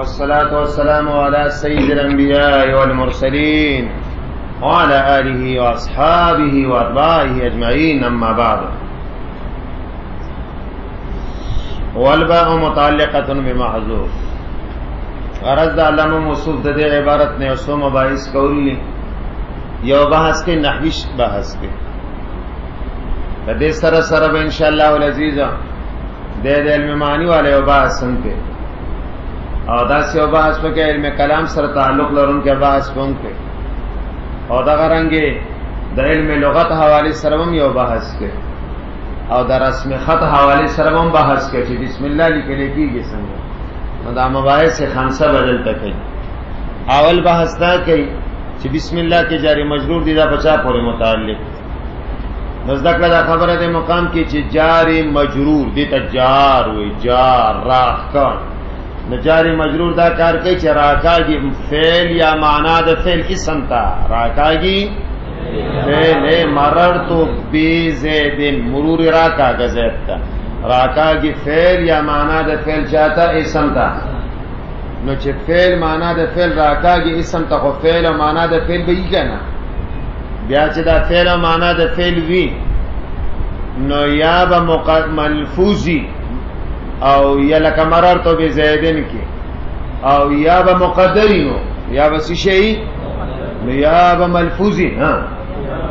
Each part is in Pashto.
والصلاة والسلام على سيد الأنبياء والمرسلين وعلى آله وأصحابه وأتباعه أجمعين. أما بعد، والباء متعلقة بمحذوف. غرض علامہ موصوف د دې عبارت نے اوسو مباحث کولی یو بحث کې نحوی بحث کې د دې سره سره به ان شاء الله العزیز د علم معنی والے یو بحث هم کې او دا یو بحث په کې علم کلام سره تعلق لرونکي بحث هم کې او دا غرانګي د علم لغت حواله سره هم یو بحث کې او د رسم خط حواله سره هم بحث کې چې بسم الله لیکل کېږي څنګه. دا مباحث خمسه بدل تکي. اول بحث دا کوي چې بسم الله کې جاری مجرور دي دا بچا پورې متعلق. مصدق دا خبره ده مقام کې چې جاری مجرور دي ته جار وي جار راکان. نو جاری مجرور دا کار کوي چې راکاږي فعل یا معنا د فعل اسم تا راکاږي فعل مررت بزید مرور راکاږي زید تا راکاږي فعل یا معنا د فعل چاته اسم تا. نو چې فعل معنا د فعل راکاږي اسم ته خو فعل او معنا د فعل به یې کنه بیا چې دا فعل او معنا د فعل وی نو یا به ملفوظی او یا لکه مررتو بزیدن کی او یا به مقدری نو یا به شی نو یا به ملفوظی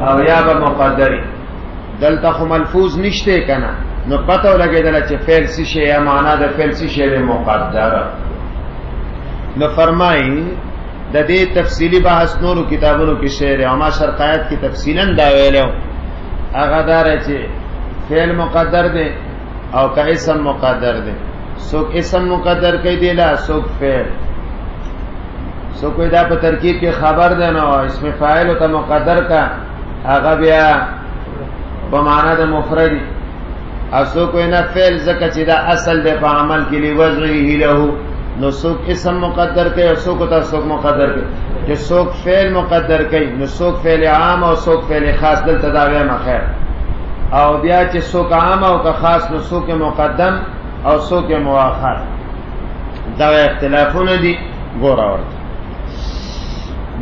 او یا به مقدری. دلته خو ملفوظ نشته کنه نو پته ولګیدل چې فعل څه شی یا معنا د فعل څه شی مقدره. نو فرمایي د دې تفصیلی بحث نورو کتابونو کې شعر او ما شرقایت کې تفصیلا دا ویلو هغه دار چې فعل مقدر دی او که اسم مقدر دی. سوک اسم مقدر کوي دی لا سوک فعل سو کوئی دا په ترکیب کې خبر ده نو اسم فاعل او ته مقدر کا هغه بیا په معنا د مفرد اسو کوئی نه فعل زکه چې دا اصل د په عمل کې لوضعه له نو سوک اسم مقدر کوي او سوک ته سوک مقدر کوي چې سوک فعل مقدر کوي نو سوک فعل عام او سوک فعل خاص دلته دا وایم خیر او بیا چې سوک عام او که خاص نو سوک مقدم او سوک مؤخر دا اختلافونه دي. ګور اورته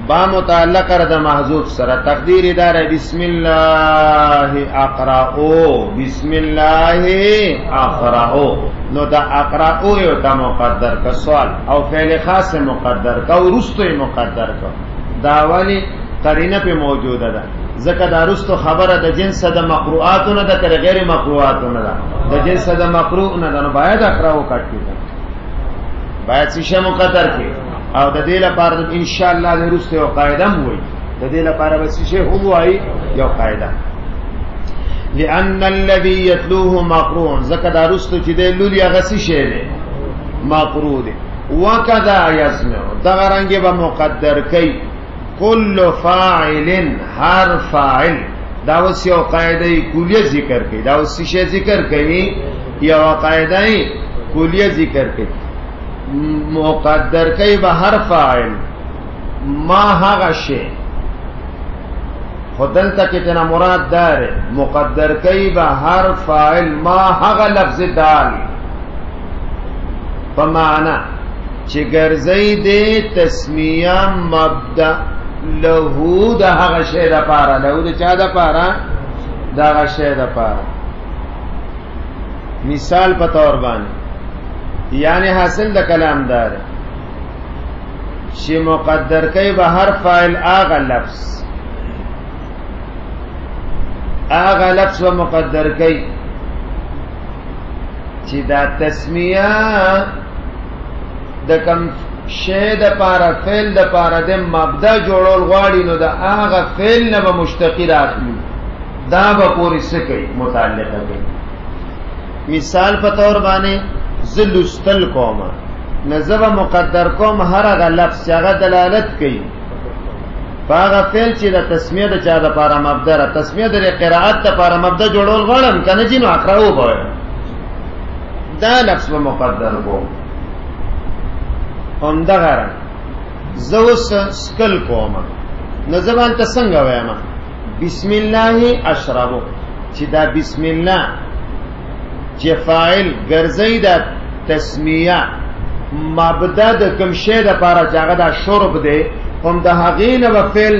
با متعلق رد محذوف سره تقدیر اداره بسم الله اقرأو بسم الله اقرأو. نو دا اقرأو یو تا مقدر کا سوال او فعل خاص مقدر کا او رستو مقدر کا دا والی قرینه په موجوده ده ځکه دا رستو خبره د جنس د مقروءاتونه ده تر غیر مقروءاتونه ده د جنس د مقروء نه ده نو باید اقرأو کټی ده باید څه مقدر کی او د دې لپاره ان شاء الله د رسته او قاعده مو وي د دې لپاره بس شی هو وای یو قاعده لأن الذي يتلوه مقرون زکه دا رسته چې د لولي غسی شی دی مقرو دی وکذا يسمع دا رنګه به مقدر کوي كل فاعل هر فاعل دا وس یو قاعده کلیه ذکر کوي دا وس شی ذکر کوي یو قاعده کلیه ذکر کوي مقدر کوي به هر فاعل ما هغه شی خدل تک اتنا مراد دار مقدر کوي به هر فاعل ما هغه لفظ دال په معنا چې ګرځي د تسمیه مبدا له د هغه شی د پاره له د چا د پاره دا هغه شی د پاره. مثال په تور باندې یعنی حاصل د کلام دار چې مقدر کوي به هر فاعل اغه لفظ و مقدر کوي چې دا تسمیه د کم شی د پاره فعل د پاره د مبدا جوړول غواړي نو د اغه فعل نه به مشتق راځي دا به پوری څه کوي متعلقه کوي. مثال په تور باندې زلستل کوما نزب مقدر کوم هر هغه لفظ چې هغه دلالت کوي هغه فعل چې د تسمیه د چا د لپاره مبدا را تسمیه د قرائت لپاره مبدا جوړول غواړم کنه چې نو اقراو به دا لفظ به مقدر کوم همدا غره زوس سکل کوما نزبان ته څنګه وایم بسم الله اشربو چې دا بسم الله چې فاعل ګرځي د تسمیه مبدا د کوم شی د پاره چې هغه د شرب دی هم د هغې نه به فعل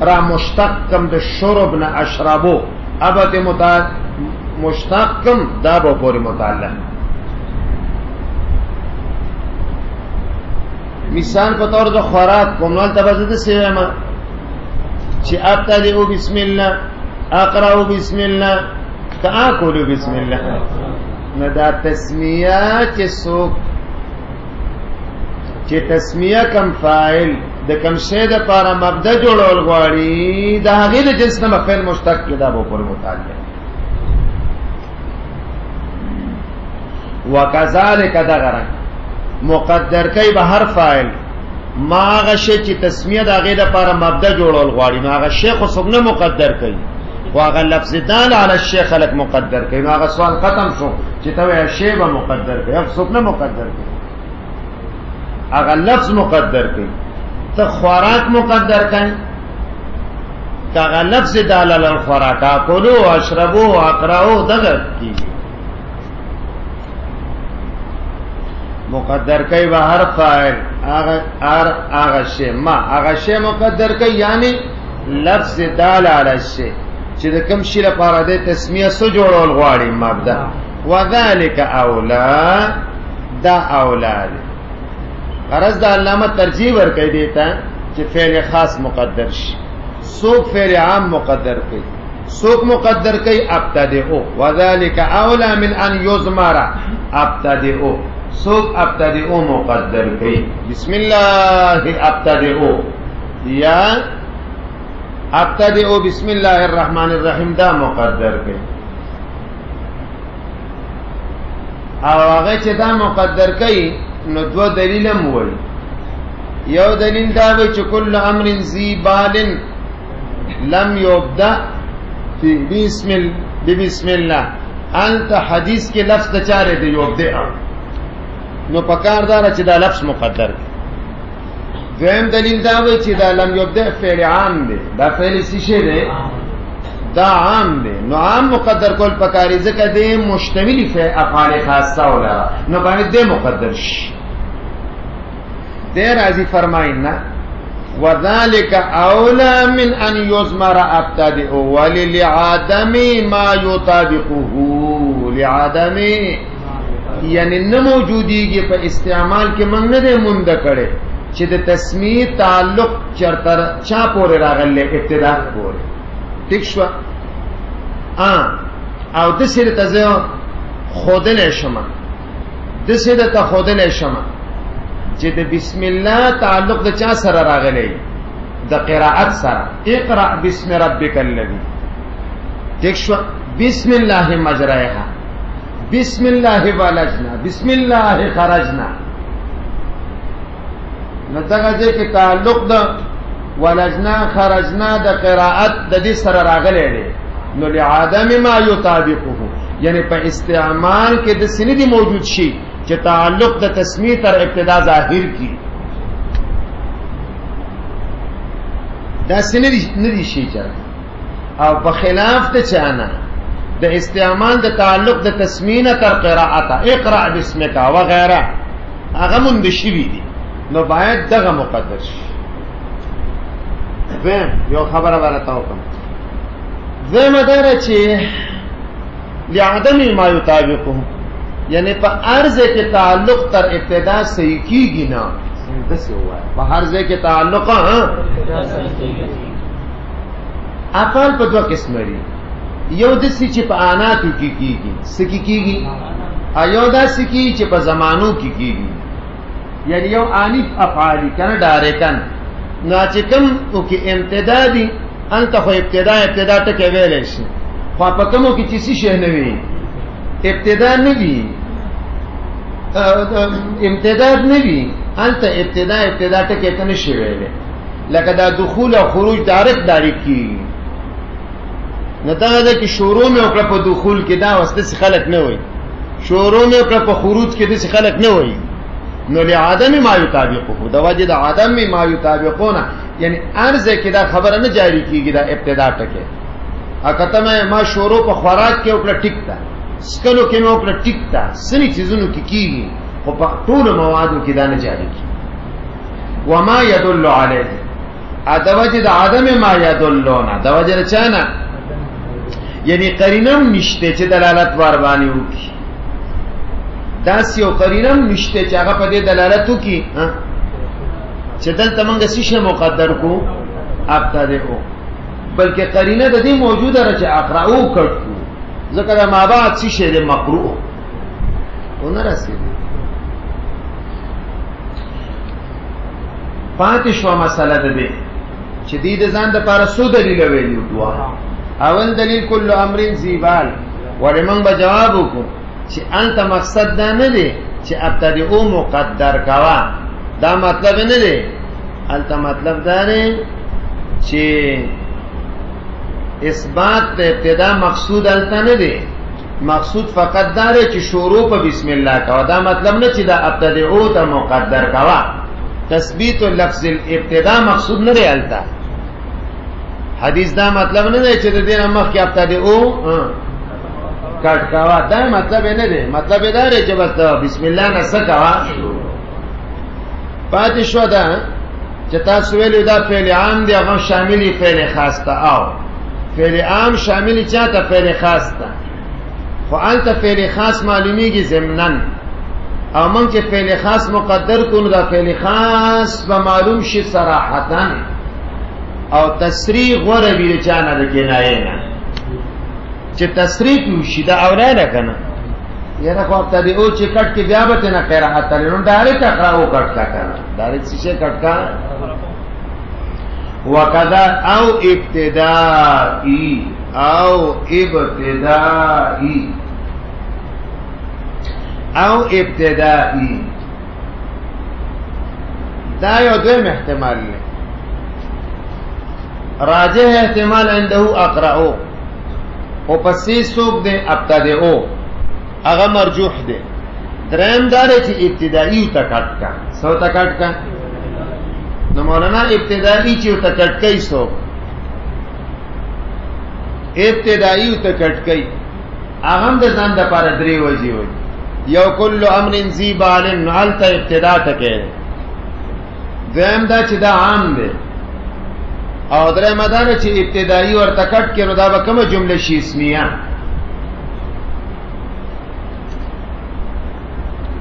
را مشتق کم د شرب نه اشربو ابد مشتق کم دا به پورې متعلق. مثال په طور د خوراک کوم نو ته به زه داسې وایم چې ابتدئ بسم الله، اقرأ بسم الله، تآکل بسم الله. نو دا تسمیه چې څوک چې تسمیه کم فاعل د کم شی د پاره مبدا جوړول غواړي د هغې د جنس نه فعل مشتق کې دا به پورې متعلق. وکذالک دغه رنګ مقدر کوي به هر فاعل ما هغه شی چې تسمیه د هغې د پاره مبدا جوړول غواړي نو هغه شی خو څوک نه مقدر کوي خو هغه لفظ دال علی الشی خلق مقدر کوي. نو هغه سوال ختم شو چې ته وایې شی به مقدر کوي، هغه څوک نه مقدر کوي، هغه لفظ مقدر کوي. ته خوراک مقدر کوي که هغه لفظ دال علی الخوراک اکلو اشربو اقرأو دغه کېږي. مقدر کوي به هر فاعل هغه شی ما هغه شی مقدر کوي یعنی لفظ دال علی الشی چې د کوم شي لپاره د تسمیه سو جوړول غواړي مبدا. وذالک اولا دا اولاد غرض د علامه ترجیح ورکړي دیتا چې فعل خاص مقدر شي. سوق فعل عام مقدر کوي، سوق مقدر کوي ابتدئو. وذالک اولا من ان یضمر ابتدئو. سوق ابتدئو مقدر کوي بسم الله ابتدئو یا ابتدئو بسم الله الرحمن الرحیم دا مقدر کوي. او هغه چې دا مقدر کوي نو دو دلیل هم وایي. یو دلیل دا وایي چې کل امر ذی بال لم یبدأ بسم الله. انت حدیث کې لفظ د چاره دی یبدأ نو پکار دار چې دا لفظ مقدر دی. دویم دلیل دا وایي چې دا لم یبدأ فعل عام دی، دا فعل څه شی دی؟ دا عام دی. نو عام مقدر کول پکاري ځکه دی مشتمل فی افعال خاصه ولا نو باندې دی مقدر شي. دی راځي فرمایي نه وذالک اولا من ان یضمر ابتدئ وللعدم ما یطابقه. لعدم یعنی نه موجودیږي په استعمال کې موږ نه دی مونږ کړي چې د تسمیه تعلق چرته چا پورې راغلی ابتدا پورې. ٹھیک شو او د سره ته خودل شمه د سره ته خودل شمه چې د بسم الله تعلق د چا سره راغلی د قرائت سره. اقرأ بسم ربک الذی. ٹھیک شو بسم الله مجراها، بسم الله ولجنا، بسم الله خرجنا. نو دغه ځکه تعلق د ولجنا خرجنا د قرائت د دې سره راغلی دی. نو لعدم ما یطابقه یعنی په استعمال کې د سندي موجود شي چې تعلق د تسمیه تر ابتدا ظاهر کی. دا سندي ندي شي او په خلاف د چانه د استعمال د تعلق د تسمیه تر قرائت اقرأ بسمک وغیرہ هغه مونږ شي دي. نو باید دغه مقدر شي. ویم یو خبره ورته وکم ویم داره چې لعدم ما یطابقه یعنی په عرض کې تعلق تر ابتدا صحیح کیږي نه. دسه وای په هر ځای کې تعلق افعال په دوه قسم لري. یو د سې چې په اناتو کې کیږي سکی کیږي ایو دا سکی چې په زمانو کې کیږي یعنی یو انیف افعالی کنه ډایرکټن نو چې کوم او کې امتدا دي انت خو ابتدا ټکه ویلې شي خو په کومو کې چې څه شي نه وي ابتدا نه وي امتداد نه وي انت ابتدا ټکه کنه شي ویلې لکه دا دخول او خروج ډایرکټ کی نو دا چې شروع مې وکړه په دخول کې دا واسطه خلک نه وي، شروع مې وکړه په خروج کې د خلک نه وي. نو لعدم ما یطابقه دا وجه د عدم ما یطابقونه یعنی ارزه کې دا خبره نه جاری کیږي دا ابتدا ټکه. اکته ما شروع په خوراک کې وکړه ټیک تا، سکلو کې مې وکړه ټیک تا، سني چیزونو کې کیږي خو په ټول موادو کې دا نه جاری کی. وما يدل عليه ادوجه د عدم ما يدلونه د وجه چانه یعنی قرینم نشته چې دلالت ور باندې وکي. داس یو قرینم نشته چې هغه په دې دلالت وکي چې دلته موږ څه مقدر کو ابتدئو، بلکې قرینه د دې موجوده را چې اقرأو کړو ځکه دا ما بعد څه شی د مقروء ونه رسېږي. پاتې شو مسله ده دې چې دې د ځان د لپاره څو دلیل ویلو. دوه اول دلیل کل امر زیبال ولمن به جواب وکړو چې انت مقصد دا نه دی چې ابتدئو مقدر کوا، دا مطلب نه دی. البته مطلب دا دی چې اثبات د ابتدا مقصود البته نه دی، مقصود فقط دا دی چې شروع په بسم الله کوا. دا مطلب نه چې دا ابتدئو ته مقدر کوا. تثبیت لفظ الابتدا مقصود نه دی البته. حدیث دا مطلب نه دی چې د دې مخ کې ابتدئو کټ کوا، دا مطلب نه دی. مطلب دا دی چې بس بسم الله نه سکوا. پاتې شو دا چې تاسو ویلو دا فعل عام دی، هغه شامل فعل خاص ته. او فعل عام شامل چاته؟ فعل خاص ته. خو البته فعل خاص معلومیږي ضمنن، او من چې فعل خاص مقدر کونو دا فعل خاص به معلوم شي صراحتاً، او تصریح غوره وی چانه د کنایه نه چې تصریح وشي دا اوراله کنه. یره خو ابتدئو چې کټ کې بیا به نه قرأت لري، ډایرکټ اقرأو کټ کا کنه، ډایرکټ څه کټ کا. وکذا او ابتدائی او ابتدائی او ابتدائی دا یو دویم احتمال له. راجح احتمال عنده اقرأو او پسې سوق دے ابتدئو هغه مرجوح دے. دریم دار چې ابتدائی ته کټ کا. سو ته کټ کا نو مولانا ابتدائی چې ته کټ کای سو ابتدائی ته کټ کای هغه د ځان د لپاره درې وځي وي. یو کل امر زیبال نالته ابتدا تکه. دویم دا چې دا عام دی، او درې مدار چې ابتدائی ورته کټ کړو دا به کومه جمله شي اسمیه.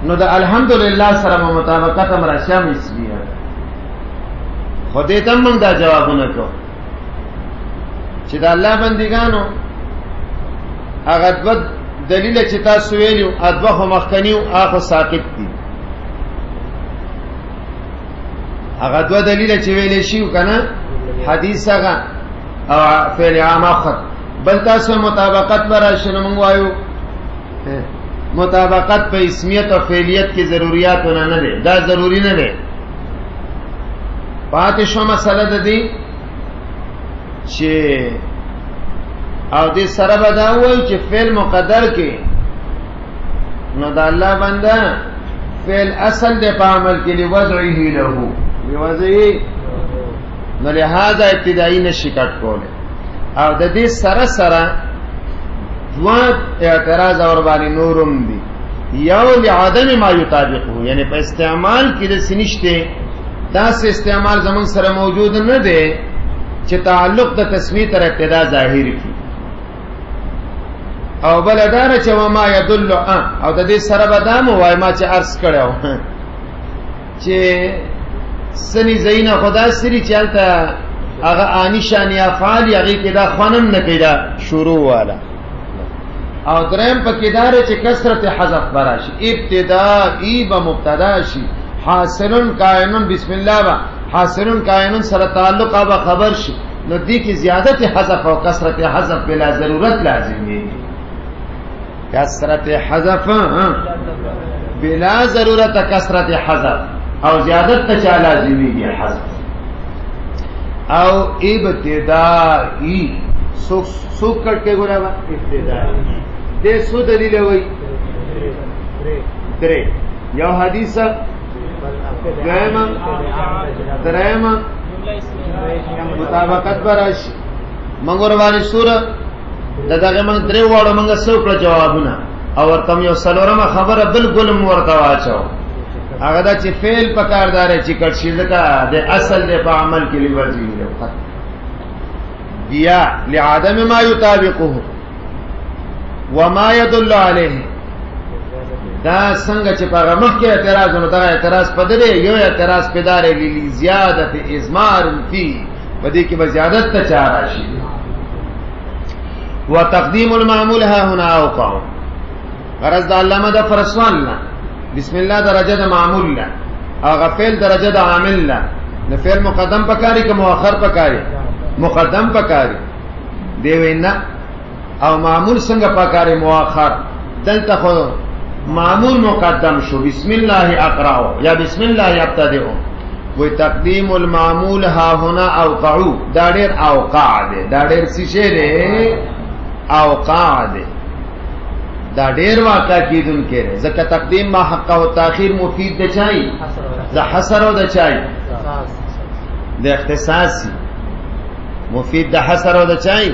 نو دا الحمدلله سره مطابقت امر شام اسمیه. خو دې ته موږ دا جوابونه کو چې دا الله بندګانو هغه د دلیل چې تاسو ویلو ادوه مخکنیو هغه ساقط دي. هغه دوه دلیل چې ویلې شي کنه حدیث هغه او فعل عام اخر، بل تاسو مطابقت برا شنو موږ وایو مطابقت په اسمیت او فعلیت کې ضرورتونه نه دي، دا ضروری نه دي. پاتې شو مسله ده دي چې او دې سره به دا وایي چې فعل مقدر کې نو دا الله بنده فعل اصل د په عمل کې لوضعه له لوضعه، نو لہذا ابتدائی نشي کټ کوله. او د دې سره سره دوه اعتراض اور باندې نورم دي. یو لعدم ما یطابقه، یعنی په استعمال کې د سنشته داس استعمال زمون سره موجود نه دی چې تعلق د تسمیه تر ابتدا ظاهر کی. او بلدار چې وما يدل او د دې سره بدام وای ما چې عرض کړو چې سنی زینا خدا سری چلتا هغه انی شان افعال هغه کې دا خوانم نه کیدا شروع والا. او دریم په کې دار چې کثرت حذف براشي، ابتدائی به مبتدا شي، حاصلن کائنن بسم الله با حاصلن کائنن سره تعلق او خبر شي. نو دې کې زیادت حذف او کثرت حذف بلا ضرورت لازمي. کثرت حذف بلا ضرورت کثرت حذف او زیادت ته چا لازمي دي حذف. او ابتدائی سو کټ کې ګورا ابتدائی دې سو دلیل وای درې یو حدیث درېم مطابقت برش منګور باندې سورہ دغه موږ درې واړو موږ څو کړ جوابونه او ورته یو سلورمه خبره بالکل ورته واچو هغه دا چې فعل پکاردار چې کړ شي ځکه د اصل د په عمل کې لورځي بیا لعدم ما يطابقه وما يدل عليه دا څنګه چې په مخ کې اعتراض نو دا اعتراض پدې یو اعتراض پدار لی زیادت ازمار فی بدی کې بزیادت ته چاره شي وتقدیم المعمول ها هنا اوقع غرض د علامه د فرسوان لا بسم الله درجه د معمول لا او غفل درجه د عامل لا د فعل مقدم پکاري که مؤخر پکاري مقدم پکاري دی وینا او معمول څنګه پکاري مؤخر دلته خو معمول مقدم شو بسم الله اقرأ یا بسم الله ابتدئ وی تقدیم المعمول ها هنا اوقعو دا ډیر اوقع دی دا ډیر څه دی اوقع دی دا ډیر واقع کیدونکې دی ځکه تقدیم ما حق او تاخير مفید دی چای د حصر او د چای د اختصاصي مفید د حصر او د چای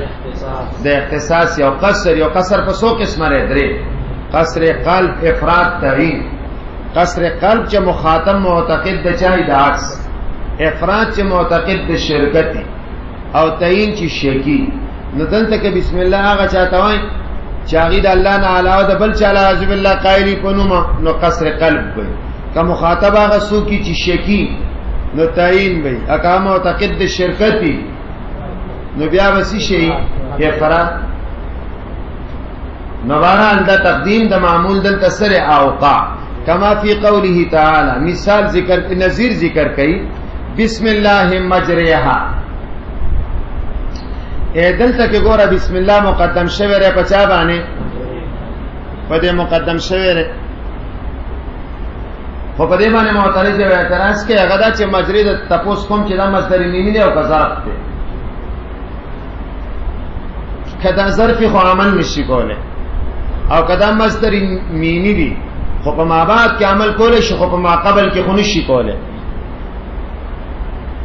د اختصاصي او قصر یو قصر په څو قسمه لري درې قصر قلب افراد تعین قصر قلب چې مخاطب معتقد د چای د عکس افراد چې معتقد د شرکت او تعین چې شکی نو دلته کې بسم الله هغه چاته وای چې هغه د الله نه علاوه د بل چا اعوذ بالله قایلی پنوم نو قصر قلب وي که مخاطب هغه سو کی چې شکی نو تعین وي اقام معتقد د شرکت نو بیا وسی شي افراد نواران دا تقدیم دا معمول دل تسر اوقع کما فی قوله تعالی مثال ذکر نظیر ذکر کئی بسم اللہ مجریہا اے دل تک گورا بسم اللہ مقدم شویر ہے پچا بانے پدے مقدم شویر ہے خو پدے بانے معترض ہے اعتراض کے اغدا چے مجری دا تپوس کم چے دا مصدر میمی دے او کا ظرف دے کدا ظرفی خو عمل نشی کولے او کدا مصدر مینی دی خو په مابعد کې عمل کولای شي خو په ماقبل کې خو نشي کولای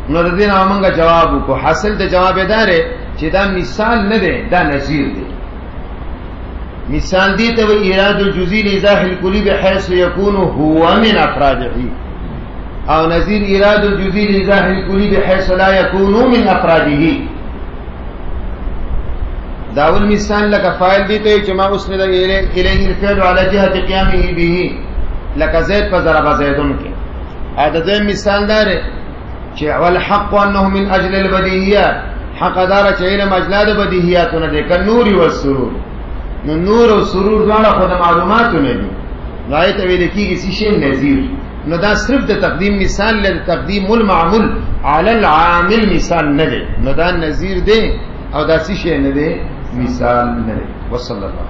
نو د دې نه موږ جواب وکړو حاصل د جواب داره چې دا مثال نه دی دا نظیر دی مثال دی ته ایراد الجزئی لازاح الکلی بحيث يكون هو من افراده او نظیر ایراد الجزئی لازاح الکلی بحيث لا يكون من افراده داول مثال لك فاعل دی ته چې ما اسند الیه الفعل على جهه قیامه به لك زید فضرب زیدن کې عدد مثال دار چې والحق انه من اجل البدیهیات حق دار چې علم اجلاد بدیهیاتونه دي ک نور او سرور نو نور او سرور دواړه خو د معلوماتونه دي غایت ویل کیږي شی نظیر نو دا صرف د تقدیم مثال له تقدیم المعمول علی العامل مثال نه دی نو دا نظیر دی او دا شی نه دی مثال نه دی وصلی الله